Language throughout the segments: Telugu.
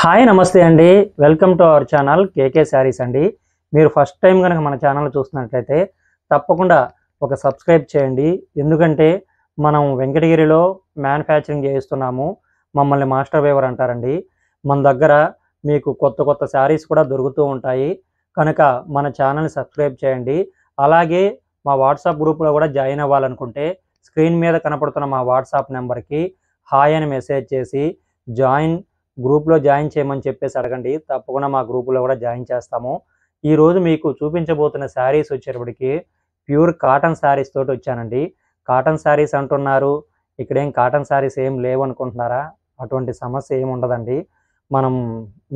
హాయ్ నమస్తే అండి. వెల్కమ్ టు అవర్ ఛానల్ కేకే శారీస్ అండి. మీరు ఫస్ట్ టైం కనుక మన ఛానల్ చూస్తున్నట్లయితే తప్పకుండా ఒక సబ్స్క్రైబ్ చేయండి. ఎందుకంటే మనం వెంకటగిరిలో మ్యానుఫ్యాక్చరింగ్ చేయిస్తున్నాము. మమ్మల్ని మాస్టర్ వేవర్ అంటారండి. మన దగ్గర మీకు కొత్త కొత్త శారీస్ కూడా దొరుకుతూ ఉంటాయి. కనుక మన ఛానల్ని సబ్స్క్రైబ్ చేయండి. అలాగే మా వాట్సాప్ గ్రూప్లో కూడా జాయిన్ అవ్వాలనుకుంటే స్క్రీన్ మీద కనపడుతున్న మా వాట్సాప్ నెంబర్కి హాయ్ అని మెసేజ్ చేసి గ్రూప్లో జాయిన్ చేయమని చెప్పేసి అడగండి. తప్పకుండా మా గ్రూపులో కూడా జాయిన్ చేస్తాము. ఈరోజు మీకు చూపించబోతున్న శారీస్ వచ్చేటప్పటికి ప్యూర్ కాటన్ శారీస్ తోటి వచ్చానండి. కాటన్ శారీస్ అంటున్నారు, ఇక్కడేం కాటన్ శారీస్ ఏం లేవు అనుకుంటున్నారా? అటువంటి సమస్య ఏమి ఉండదండి. మనం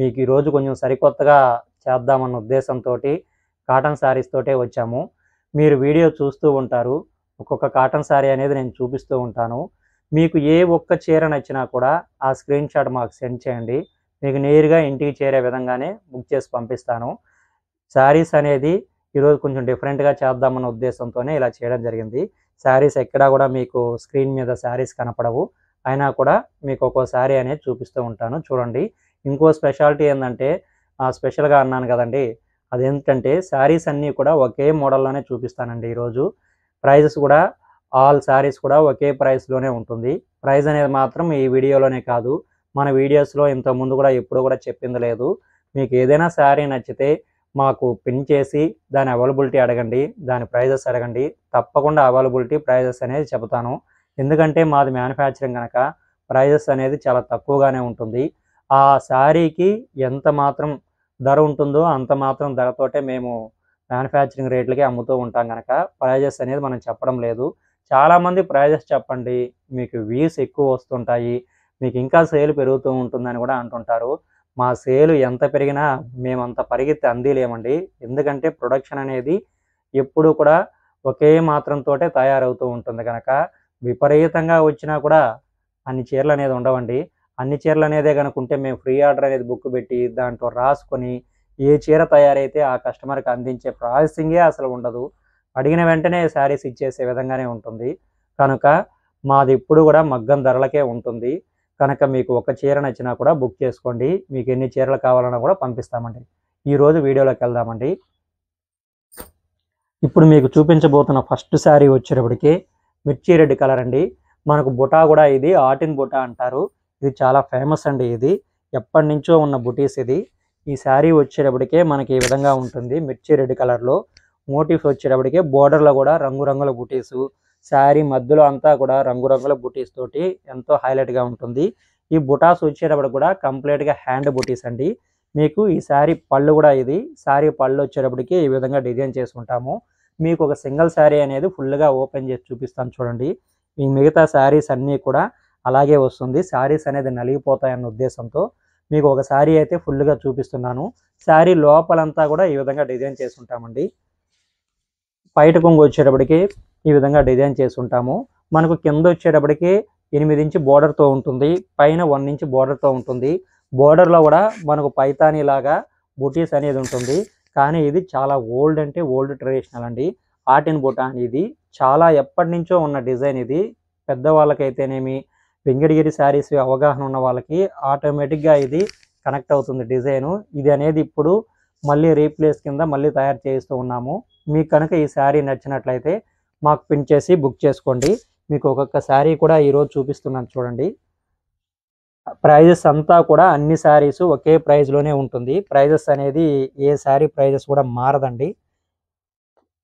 మీకు ఈరోజు కొంచెం సరికొత్తగా చేద్దామన్న ఉద్దేశంతో కాటన్ శారీస్ తోటే వచ్చాము. మీరు వీడియో చూస్తూ ఉంటారు. ఒక్కొక్క కాటన్ శారీ అనేది నేను చూపిస్తూ ఉంటాను. మీకు ఏ ఒక్క చీర నచ్చినా కూడా ఆ స్క్రీన్ షాట్ మాకు సెండ్ చేయండి. మీకు నేరుగా ఇంటికి చేరే విధంగానే బుక్ చేసి పంపిస్తాను. శారీస్ అనేది ఈరోజు కొంచెం డిఫరెంట్గా చేద్దామన్న ఉద్దేశంతోనే ఇలా చేయడం జరిగింది. శారీస్ ఎక్కడా కూడా మీకు స్క్రీన్ మీద శారీస్ కనపడవు, అయినా కూడా మీకు ఒక్కో శారీ అనేది చూపిస్తూ ఉంటాను. చూడండి, ఇంకో స్పెషాలిటీ ఏంటంటే స్పెషల్గా అన్నాను కదండి, అదేంటంటే శారీస్ అన్నీ కూడా ఒకే మోడల్లోనే చూపిస్తానండి. ఈరోజు ప్రైజెస్ కూడా ఆల్ శారీస్ కూడా ఒకే ప్రైస్లోనే ఉంటుంది. ప్రైస్ అనేది మాత్రం ఈ వీడియోలోనే కాదు, మన వీడియోస్లో ఇంతకుముందు కూడా ఎప్పుడు కూడా చెప్పింది లేదు. మీకు ఏదైనా శారీ నచ్చితే మాకు పిన్ చేసి దాని అవైలబిలిటీ అడగండి, దాని ప్రైజెస్ అడగండి. తప్పకుండా అవైలబిలిటీ ప్రైజెస్ అనేది చెబుతాను. ఎందుకంటే మాది మ్యానుఫ్యాక్చరింగ్ కనుక ప్రైజెస్ అనేది చాలా తక్కువగానే ఉంటుంది. ఆ శారీకి ఎంత మాత్రం ధర ఉంటుందో అంత మాత్రం ధరతోటే మేము మ్యానుఫ్యాక్చరింగ్ రేట్లకి అమ్ముతూ ఉంటాం కనుక ప్రైజెస్ అనేది మనం చెప్పడం లేదు. చాలామంది ప్రైజెస్ చెప్పండి, మీకు వ్యూస్ ఎక్కువ వస్తుంటాయి, మీకు ఇంకా సేల్ పెరుగుతూ ఉంటుందని కూడా అంటుంటారు. మా సేలు ఎంత పెరిగినా మేమంత పరిగెత్తి అందిలేమండి. ఎందుకంటే ప్రొడక్షన్ అనేది ఎప్పుడు కూడా ఒకే మాత్రంతోటే తయారవుతూ ఉంటుంది కనుక విపరీతంగా వచ్చినా కూడా అన్ని చీరలు అనేది ఉండవండి. అన్ని చీరలు అనేదే కనుక ఉంటే మేము ఫ్రీ ఆర్డర్ అనేది బుక్ పెట్టి దాంట్లో రాసుకొని ఏ చీర తయారైతే ఆ కస్టమర్కి అందించే ప్రాసెసింగే అసలు ఉండదు. అడిగిన వెంటనే శారీస్ ఇచ్చేసే విధంగానే ఉంటుంది. కనుక మాది ఎప్పుడు కూడా మగ్గం ధరలకే ఉంటుంది. కనుక మీకు ఒక చీర నచ్చినా కూడా బుక్ చేసుకోండి. మీకు ఎన్ని చీరలు కావాలన్నా కూడా పంపిస్తామండి. ఈరోజు వీడియోలోకి వెళ్దామండి. ఇప్పుడు మీకు చూపించబోతున్న ఫస్ట్ శారీ వచ్చేటప్పటికి మిర్చి రెడ్ కలర్ అండి. మనకు బుటా కూడా ఇది ఆటిన్ బుటా అంటారు. ఇది చాలా ఫేమస్ అండి. ఇది ఎప్పటి నుంచో ఉన్న బుటీస్ ఇది. ఈ శారీ వచ్చేటప్పటికే మనకి ఈ విధంగా ఉంటుంది. మిర్చి రెడ్ కలర్లో మోటివ్స్ వచ్చేటప్పటికే బోర్డర్లో కూడా రంగురంగుల బుటీసు, శారీ మధ్యలో అంతా కూడా రంగురంగుల బుటీస్ తోటి ఎంతో హైలైట్గా ఉంటుంది. ఈ బుటాస్ వచ్చేటప్పుడు కూడా కంప్లీట్గా హ్యాండ్ బుటీస్ అండి. మీకు ఈ శారీ పళ్ళు కూడా ఇది. శారీ పళ్ళు వచ్చేటప్పటికి ఈ విధంగా డిజైన్ చేసుకుంటాము. మీకు ఒక సింగిల్ శారీ అనేది ఫుల్గా ఓపెన్ చేసి చూపిస్తాను చూడండి. ఈ మిగతా శారీస్ అన్నీ కూడా అలాగే వస్తుంది. శారీస్ అనేది నలిగిపోతాయన్న ఉద్దేశంతో మీకు ఒక శారీ అయితే ఫుల్గా చూపిస్తున్నాను. శారీ లోపలంతా కూడా ఈ విధంగా డిజైన్ చేసుకుంటామండి. పైట కొంగు వచ్చేటప్పటికి ఈ విధంగా డిజైన్ చేసుకుంటాము. మనకు కింద వచ్చేటప్పటికి 8 ఇంచ్ బోర్డర్తో ఉంటుంది, పైన 1 ఇంచ్ బోర్డర్తో ఉంటుంది. బోర్డర్లో కూడా మనకు పైతానీ లాగా బుటీస్ అనేది ఉంటుంది. కానీ ఇది చాలా ఓల్డ్ అంటే ఓల్డ్ ట్రెడిషనల్ అండి. ఆటిన్ బుటా ఇది చాలా ఎప్పటి నుంచో ఉన్న డిజైన్. ఇది పెద్దవాళ్ళకైతేనేమి వెంకటగిరి శారీస్ అవగాహన ఉన్న వాళ్ళకి ఆటోమేటిక్గా ఇది కనెక్ట్ అవుతుంది డిజైను. ఇది అనేది ఇప్పుడు మళ్ళీ రీప్లేస్ కింద మళ్ళీ తయారు చేస్తూ ఉన్నాము. మీకు కనుక ఈ శారీ నచ్చినట్లయితే మాకు పిన్ చేసి బుక్ చేసుకోండి. మీకు ఒక్కొక్క శారీ కూడా ఈరోజు చూపిస్తున్నాను చూడండి. ప్రైజెస్ అంతా కూడా అన్ని శారీస్ ఒకే ప్రైజ్లోనే ఉంటుంది. ప్రైజెస్ అనేది ఏ శారీ ప్రైజెస్ కూడా మారదండి.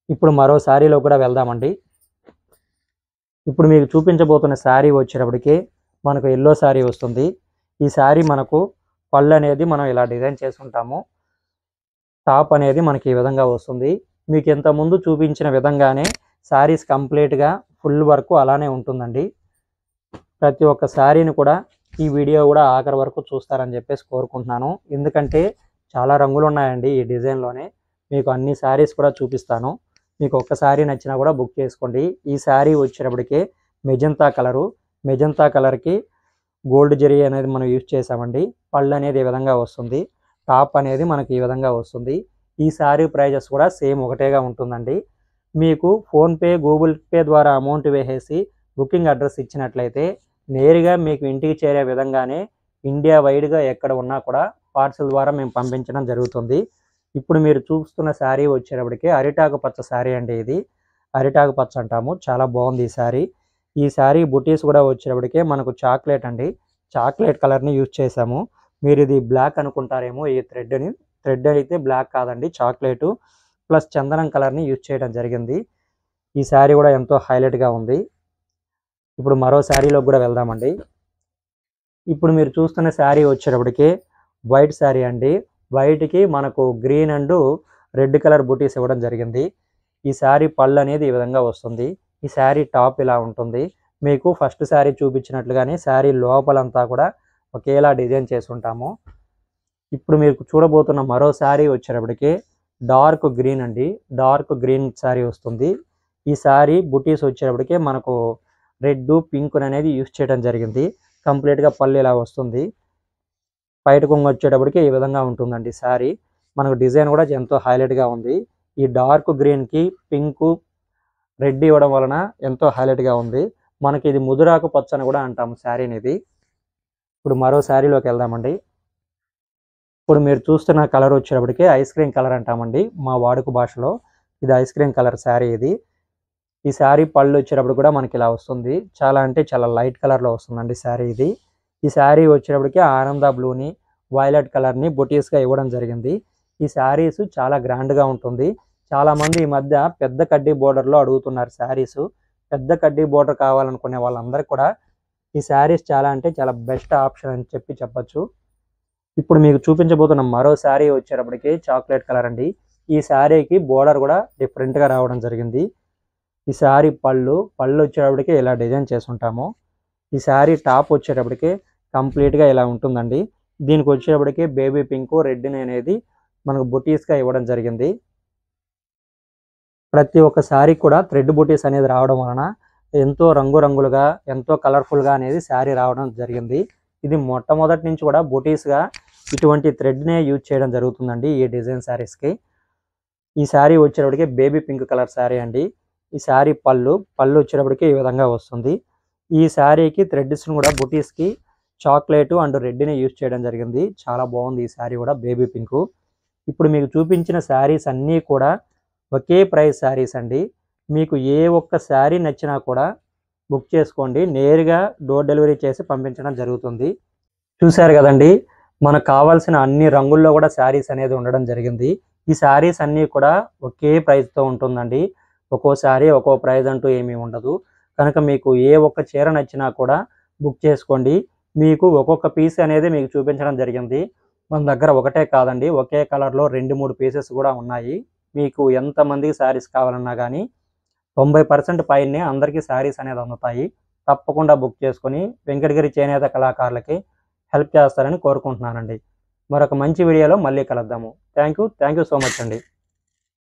ఇప్పుడు మరో శారీలో కూడా వెళ్దామండి. ఇప్పుడు మీకు చూపించబోతున్న శారీ వచ్చేటప్పటికి మనకు ఎల్లో శారీ వస్తుంది. ఈ శారీ మనకు పళ్ళు అనేది మనం ఇలా డిజైన్ చేసుకుంటాము. టాప్ అనేది మనకి ఈ విధంగా వస్తుంది. మీకు ఇంతకుముందు చూపించిన విధంగానే శారీస్ కంప్లీట్గా ఫుల్ వర్క్ అలానే ఉంటుందండి. ప్రతి ఒక్క శారీని కూడా ఈ వీడియో కూడా ఆఖరి వరకు చూస్తారని చెప్పేసి కోరుకుంటున్నాను. ఎందుకంటే చాలా రంగులు ఉన్నాయండి ఈ డిజైన్లోనే. మీకు అన్ని శారీస్ కూడా చూపిస్తాను. మీకు ఒక్క శారీ నచ్చినా కూడా బుక్ చేసుకోండి. ఈ శారీ వచ్చేటప్పటికి మెజంతా కలరు. మెజంతా కలర్కి గోల్డ్ జరీ అనేది మనం యూజ్ చేసామండి. పళ్ళు అనేది ఈ విధంగా వస్తుంది. టాప్ అనేది మనకి ఈ విధంగా వస్తుంది. ఈ శారీ ప్రైజెస్ కూడా సేమ్ ఒకటేగా ఉంటుందండి. మీకు ఫోన్పే గూగుల్ పే ద్వారా అమౌంట్ వేసేసి బుకింగ్ అడ్రస్ ఇచ్చినట్లయితే నేరుగా మీకు ఇంటికి చేరే విధంగానే ఇండియా వైడ్గా ఎక్కడ ఉన్నా కూడా పార్సల్ ద్వారా మేము పంపించడం జరుగుతుంది. ఇప్పుడు మీరు చూస్తున్న శారీ వచ్చేటప్పటికి అరిటాకు పచ్చ శారీ అండి. ఇది అరిటాకు పచ్చ అంటాము. చాలా బాగుంది ఈ శారీ. ఈ శారీ బుటీస్ కూడా వచ్చేటప్పటికే మనకు చాక్లెట్ అండి, చాక్లెట్ కలర్ని యూజ్ చేసాము. మీరు ఇది బ్లాక్ అనుకుంటారేమో, ఈ థ్రెడ్ అయితే బ్లాక్ కాదండి, చాక్లెట్ ప్లస్ చందనం కలర్ని యూజ్ చేయడం జరిగింది. ఈ శారీ కూడా ఎంతో హైలైట్గా ఉంది. ఇప్పుడు మరో శారీలోకి కూడా వెళ్దామండి. ఇప్పుడు మీరు చూస్తున్న శారీ వచ్చేటప్పటికి వైట్ శారీ అండి. వైట్కి మనకు గ్రీన్ అండ్ రెడ్ కలర్ బూటీస్ ఇవ్వడం జరిగింది. ఈ శారీ పళ్ళు అనేది ఈ విధంగా వస్తుంది. ఈ శారీ టాప్ ఇలా ఉంటుంది. మీకు ఫస్ట్ శారీ చూపించినట్లుగానే శారీ లోపలంతా కూడా ఒకేలా డిజైన్ చేసి ఉంటాము. ఇప్పుడు మీరు చూడబోతున్న మరో శారీ వచ్చేటప్పటికి డార్క్ గ్రీన్ అండి, డార్క్ గ్రీన్ శారీ వస్తుంది. ఈ శారీ బుటీస్ వచ్చేటప్పటికి మనకు రెడ్ పింక్ అనేది యూజ్ చేయడం జరిగింది. కంప్లీట్గా పళ్ళు ఇలా వస్తుంది. పైట కొంగు వచ్చేటప్పటికి ఈ విధంగా ఉంటుందండి శారీ. మనకు డిజైన్ కూడా ఎంతో హైలైట్గా ఉంది. ఈ డార్క్ గ్రీన్కి పింక్ రెడ్ ఇవ్వడం వలన ఎంతో హైలైట్గా ఉంది. మనకి ఇది ముదురాకు పచ్చ అని కూడా అంటాము శారీని ఇది. ఇప్పుడు మరో శారీలోకి వెళ్దామండి. ఇప్పుడు మీరు చూస్తున్న కలర్ వచ్చేటప్పటికి ఐస్ క్రీమ్ కలర్ అంటామండి మా వాడుక భాషలో. ఇది ఐస్ క్రీమ్ కలర్ శారీ ఇది. ఈ శారీ పళ్ళు వచ్చేటప్పుడు కూడా మనకి ఇలా వస్తుంది. చాలా అంటే చాలా లైట్ కలర్లో వస్తుందండి శారీ ఇది. ఈ శారీ వచ్చేటప్పటికి ఆనంద బ్లూని వైలెట్ కలర్ని బుటీస్గా ఇవ్వడం జరిగింది. ఈ శారీస్ చాలా గ్రాండ్గా ఉంటుంది. చాలామంది ఈ మధ్య పెద్ద కడ్డీ బోర్డర్లో అడుగుతున్నారు శారీస్. పెద్ద కడ్డీ బోర్డర్ కావాలనుకునే వాళ్ళందరికీ కూడా ఈ శారీస్ చాలా అంటే చాలా బెస్ట్ ఆప్షన్ అని చెప్పచ్చు. ఇప్పుడు మీకు చూపించబోతున్న మరో శారీ వచ్చేటప్పటికి చాక్లెట్ కలర్ అండి. ఈ శారీకి బోర్డర్ కూడా డిఫరెంట్గా రావడం జరిగింది. ఈ శారీ పళ్ళు వచ్చేటప్పటికి ఇలా డిజైన్ చేసుంటాము. ఈ శారీ టాప్ వచ్చేటప్పటికి కంప్లీట్గా ఇలా ఉంటుందండి. దీనికి వచ్చేటప్పటికి బేబీ పింక్ రెడ్ అనేది మనకు బుటీస్గా ఇవ్వడం జరిగింది. ప్రతి ఒక్క శారీ కూడా థ్రెడ్ బుటీస్ అనేది రావడం వలన ఎంతో రంగురంగులుగా ఎంతో కలర్ఫుల్గా అనేది శారీ రావడం జరిగింది. ఇది మొట్టమొదటి నుంచి కూడా బుటీస్గా ఇటువంటి థ్రెడ్నే యూజ్ చేయడం జరుగుతుందండి ఈ డిజైన్ శారీస్కి. ఈ శారీ వచ్చేటప్పటికి బేబీ పింక్ కలర్ శారీ అండి. ఈ శారీ పళ్ళు వచ్చేటప్పటికి ఈ విధంగా వస్తుంది. ఈ శారీకి థ్రెడ్స్ను కూడా బుటీస్కి చాక్లెట్ అండ్ రెడ్ని యూజ్ చేయడం జరిగింది. చాలా బాగుంది ఈ శారీ కూడా బేబీ పింక్. ఇప్పుడు మీకు చూపించిన శారీస్ అన్నీ కూడా ఒకే ప్రైస్ శారీస్ అండి. మీకు ఏ ఒక్క శారీ నచ్చినా కూడా బుక్ చేసుకోండి, నేరుగా డోర్ డెలివరీ చేసి పంపించడం జరుగుతుంది. చూశారు కదండి, మనకు కావాల్సిన అన్ని రంగుల్లో కూడా శారీస్ అనేది ఉండడం జరిగింది. ఈ శారీస్ అన్నీ కూడా ఒకే ప్రైస్తో ఉంటుందండి. ఒక్కో శారీ ఒక్కో ప్రైస్ అంటూ ఏమీ ఉండదు. కనుక మీకు ఏ ఒక్క చీర నచ్చినా కూడా బుక్ చేసుకోండి. మీకు ఒక్కొక్క పీస్ అనేది మీకు చూపించడం జరిగింది. మన దగ్గర ఒకటే కాదండి, ఒకే కలర్లో 2-3 పీసెస్ కూడా ఉన్నాయి. మీకు ఎంతమందికి శారీస్ కావాలన్నా కానీ 90% పైనే అందరికీ శారీస్ అనేది అందుతాయి. తప్పకుండా బుక్ చేసుకొని వెంకటగిరి చేనేత కళాకారులకి హెల్ప్ చేస్తారని కోరుకుంటున్నానండి. మరొక మంచి వీడియోలో మళ్ళీ కలుద్దాము. థ్యాంక్ యూ సో మచ్ అండి.